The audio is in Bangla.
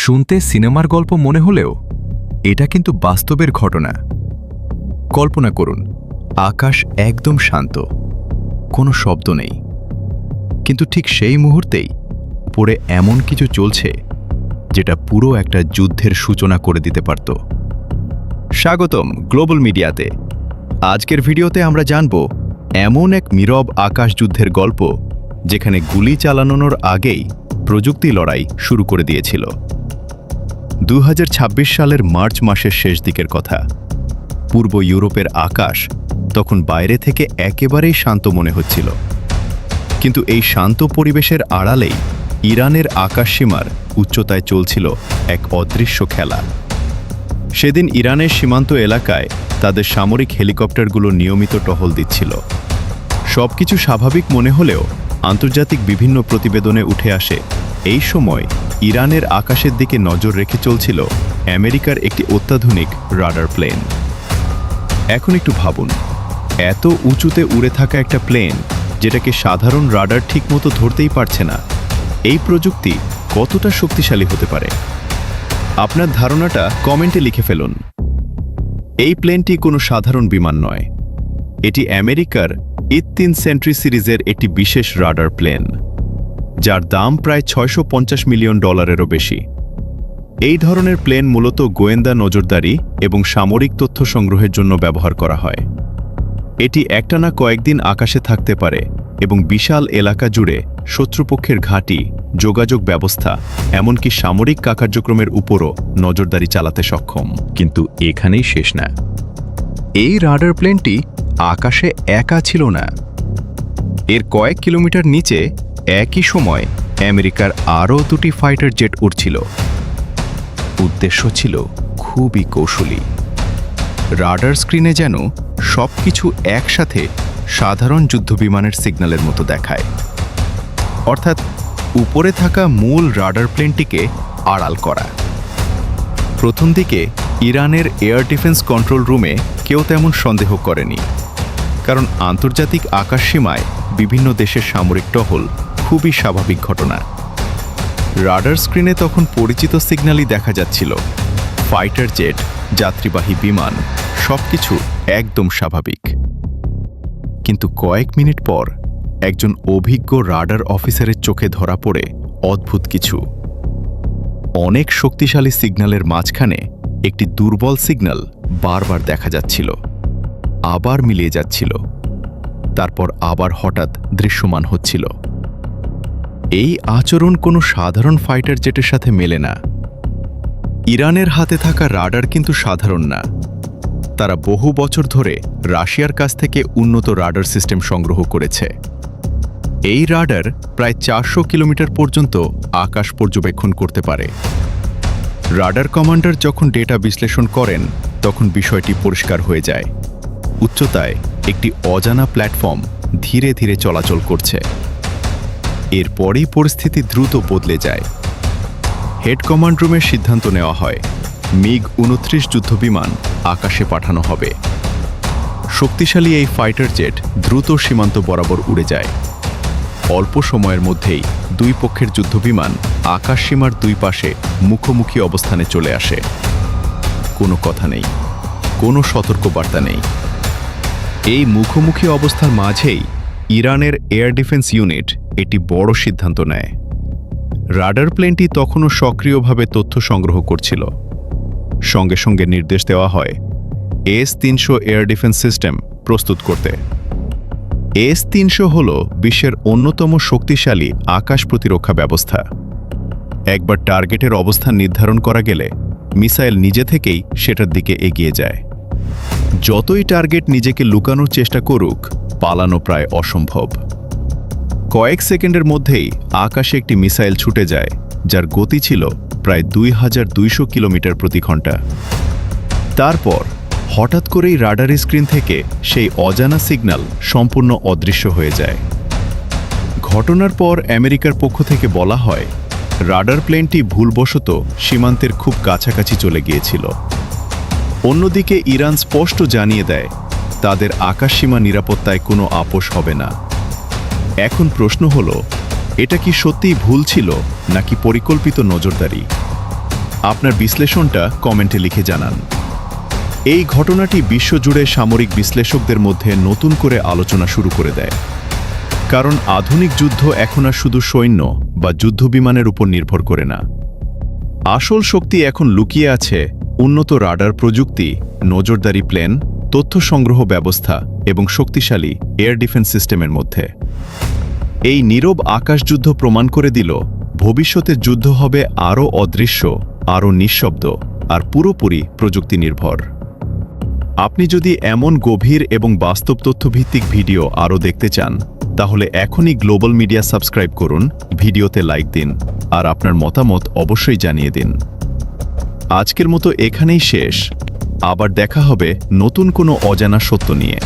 শুনতে সিনেমার গল্প মনে হলেও এটা কিন্তু বাস্তবের ঘটনা। কল্পনা করুন, আকাশ একদম শান্ত, কোনো শব্দ নেই, কিন্তু ঠিক সেই মুহূর্তেই পড়ে এমন কিছু চলছে যেটা পুরো একটা যুদ্ধের সূচনা করে দিতে পারত। স্বাগতম গ্লোবাল মিডিয়াতে। আজকের ভিডিওতে আমরা জানব এমন এক নীরব আকাশ যুদ্ধের গল্প যেখানে গুলি চালানোর আগেই প্রযুক্তি লড়াই শুরু করে দিয়েছিল। 2026 সালের মার্চ মাসের শেষ দিকের কথা। পূর্ব ইউরোপের আকাশ তখন বাইরে থেকে একেবারেই শান্ত মনে হচ্ছিল, কিন্তু এই শান্ত পরিবেশের আড়ালেই ইরানের আকাশসীমার উচ্চতায় চলছিল এক অদৃশ্য খেলা। সেদিন ইরানের সীমান্ত এলাকায় তাদের সামরিক হেলিকপ্টারগুলো নিয়মিত টহল দিচ্ছিল। সবকিছু স্বাভাবিক মনে হলেও আন্তর্জাতিক বিভিন্ন প্রতিবেদনে উঠে আসে এই সময় ইরানের আকাশের দিকে নজর রেখে চলছিল আমেরিকার একটি অত্যাধুনিক রাডার প্লেন। এখন একটু ভাবুন, এত উঁচুতে উড়ে থাকা একটা প্লেন যেটাকে সাধারণ রাডার ঠিকমতো ধরতেই পারছে না, এই প্রযুক্তি কতটা শক্তিশালী হতে পারে? আপনার ধারণাটা কমেন্টে লিখে ফেলুন। এই প্লেনটি কোনো সাধারণ বিমান নয়, এটি আমেরিকার ইত-3 সেন্ট্রি সিরিজের একটি বিশেষ রাডার প্লেন, যার দাম প্রায় $650 মিলিয়ন বেশি। এই ধরনের প্লেন মূলত গোয়েন্দা নজরদারি এবং সামরিক তথ্য সংগ্রহের জন্য ব্যবহার করা হয়। এটি একটানা কয়েকদিন আকাশে থাকতে পারে এবং বিশাল এলাকা জুড়ে শত্রুপক্ষের ঘাঁটি, যোগাযোগ ব্যবস্থা, এমনকি সামরিক কার্যক্রমের উপরও নজরদারি চালাতে সক্ষম। কিন্তু এখানেই শেষ না। এই রাডার প্লেনটি আকাশে একা ছিল না। এর কয়েক কিলোমিটার নিচে একই সময় আমেরিকার আরও দুটি ফাইটার জেট উড়ছিল। উদ্দেশ্য ছিল খুবই কৌশলী। রাডার স্ক্রিনে যেন সবকিছু একসাথে সাধারণ যুদ্ধবিমানের সিগন্যালের মতো দেখায়, অর্থাৎ উপরে থাকা মূল রাডার প্লেনটিকে আড়াল করা। প্রথম দিকে ইরানের এয়ার ডিফেন্স কন্ট্রোল রুমে কেউ তেমন সন্দেহ করেনি, কারণ আন্তর্জাতিক আকাশসীমায় বিভিন্ন দেশের সামরিক টহল খুবই স্বাভাবিক ঘটনা। রাডার স্ক্রিনে তখন পরিচিত সিগন্যালই দেখা যাচ্ছিল, ফাইটার জেট, যাত্রীবাহী বিমান, সবকিছু একদম স্বাভাবিক। কিন্তু কয়েক মিনিট পর একজন অভিজ্ঞ রাডার অফিসারের চোখে ধরা পড়ে অদ্ভুত কিছু। অনেক শক্তিশালী সিগন্যালের মাঝখানে একটি দুর্বল সিগন্যাল বারবার দেখা যাচ্ছিল, আবার মিলিয়ে যাচ্ছিল, তারপর আবার হঠাৎ দৃশ্যমান হচ্ছিল। এই আচরণ কোনো সাধারণ ফাইটার জেটের সাথে মেলে না। ইরানের হাতে থাকা রাডার কিন্তু সাধারণ না। তারা বহু বছর ধরে রাশিয়ার কাছ থেকে উন্নত রাডার সিস্টেম সংগ্রহ করেছে। এই রাডার প্রায় 400 কিলোমিটার পর্যন্ত আকাশ পর্যবেক্ষণ করতে পারে। রাডার কমান্ডার যখন ডেটা বিশ্লেষণ করেন তখন বিষয়টি পরিষ্কার হয়ে যায়। উচ্চতায় একটি অজানা প্ল্যাটফর্ম ধীরে ধীরে চলাচল করছে। এরপরই পরিস্থিতি দ্রুত বদলে যায়। হেড কমান্ড রুমের সিদ্ধান্ত নেওয়া হয়, MiG-29 যুদ্ধবিমান আকাশে পাঠানো হবে। শক্তিশালী এই ফাইটার জেট দ্রুত সীমান্ত বরাবর উড়ে যায়। অল্প সময়ের মধ্যেই দুই পক্ষের যুদ্ধবিমান আকাশসীমার দুই পাশে মুখোমুখি অবস্থানে চলে আসে। কোনো কথা নেই, কোনো সতর্কবার্তা নেই। এই মুখোমুখি অবস্থার মাঝেই ইরানের এয়ার ডিফেন্স ইউনিট একটি বড় সিদ্ধান্ত নেয়। রাডার প্লেনটি তখনও সক্রিয়ভাবে তথ্য সংগ্রহ করছিল। সঙ্গে সঙ্গে নির্দেশ দেওয়া হয় S-300 এয়ার ডিফেন্স সিস্টেম প্রস্তুত করতে। S-300 হল বিশ্বের অন্যতম শক্তিশালী আকাশ প্রতিরক্ষা ব্যবস্থা। একবার টার্গেটের অবস্থান নির্ধারণ করা গেলে মিসাইল নিজে থেকেই সেটার দিকে এগিয়ে যায়। যতই টার্গেট নিজেকে লুকানোর চেষ্টা করুক, পালানো প্রায় অসম্ভব। কয়েক সেকেন্ডের মধ্যেই আকাশে একটি মিসাইল ছুটে যায়, যার গতি ছিল প্রায় 2200 কিলোমিটার প্রতি ঘন্টা। তারপর হঠাৎ করেই রাডার স্ক্রিন থেকে সেই অজানা সিগন্যাল সম্পূর্ণ অদৃশ্য হয়ে যায়। ঘটনার পর আমেরিকার পক্ষ থেকে বলা হয়, রাডার প্লেনটি ভুলবশত সীমান্তের খুব কাছাকাছি চলে গিয়েছিল। অন্যদিকে ইরান স্পষ্ট জানিয়ে দেয়, তাদের আকাশসীমা নিরাপত্তায় কোনো আপোষ হবে না। এখন প্রশ্ন হলো, এটা কি সত্যিই ভুল ছিল নাকি পরিকল্পিত নজরদারি? আপনার বিশ্লেষণটা কমেন্টে লিখে জানান। এই ঘটনাটি বিশ্বজুড়ে সামরিক বিশ্লেষকদের মধ্যে নতুন করে আলোচনা শুরু করে দেয়। কারণ আধুনিক যুদ্ধ এখন আর শুধু সৈন্য বা যুদ্ধবিমানের উপর নির্ভর করে না। আসল শক্তি এখন লুকিয়ে আছে উন্নত রাডার প্রযুক্তি, নজরদারি প্লেন, তথ্য সংগ্রহ ব্যবস্থা এবং শক্তিশালী এয়ার ডিফেন্স সিস্টেমের মধ্যে। এই নীরব আকাশযুদ্ধ প্রমাণ করে দিল ভবিষ্যতে যুদ্ধ হবে আরও অদৃশ্য, আরও নিঃশব্দ আর পুরোপুরি প্রযুক্তি নির্ভর। আপনি যদি এমন গভীর এবং বাস্তব তথ্যভিত্তিক ভিডিও আরও দেখতে চান, তাহলে এখনই গ্লোবাল মিডিয়া সাবস্ক্রাইব করুন, ভিডিওতে লাইক দিন আর আপনার মতামত অবশ্যই জানিয়ে দিন। আজকের মতো এখানেই শেষ। আবার দেখা হবে নতুন কোনো অজানা সত্য নিয়ে।